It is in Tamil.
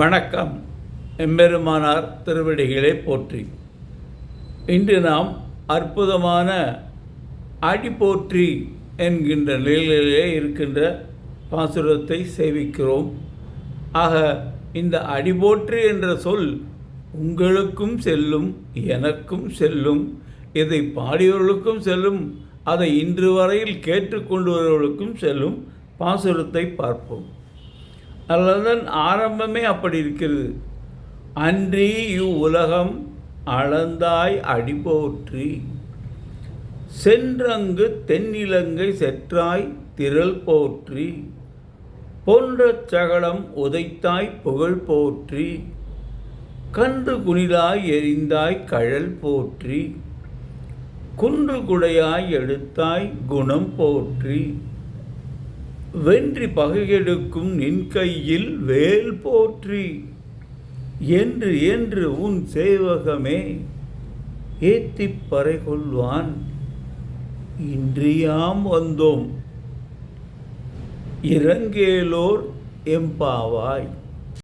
வணக்கம். எம்பெருமானார் திருவடிகளை போற்றி. இன்று நாம் அற்புதமான அடிபோற்றி என்கின்ற நிலையிலே இருக்கின்ற பாசுரத்தை சேவிக்கிறோம். ஆக இந்த அடிபோற்றி என்ற சொல் உங்களுக்கும் செல்லும், எனக்கும் செல்லும், இதை பாடியவர்களுக்கும் செல்லும், அதை இன்று வரையில் கேட்டுக்கொண்டவர்களுக்கும் செல்லும். பாசுரத்தை பார்ப்போம். அதன் ஆரம்பமே அப்படி இருக்கிறது. அன்றி இவ்வுலகம் அளந்தாய் அடிபோற்றி, சென்றங்கு தென்னிலங்கை செற்றாய் திரள் போற்றி, போன்ற சகலம் உதைத்தாய் புகழ் போற்றி, கன்று குனிலாய் எரிந்தாய் கழல் போற்றி, குன்று குடையாய் எடுத்தாய் குணம் போற்றி, வென்றி பகையெடுக்கும் நின் கையில் வேல் போற்றி, என்று என்று உன் சேவகமே ஏத்திப் பறை கொள்வான் இன்றியாம் வந்தோம், இரங்கேலோர் எம்பாவாய்.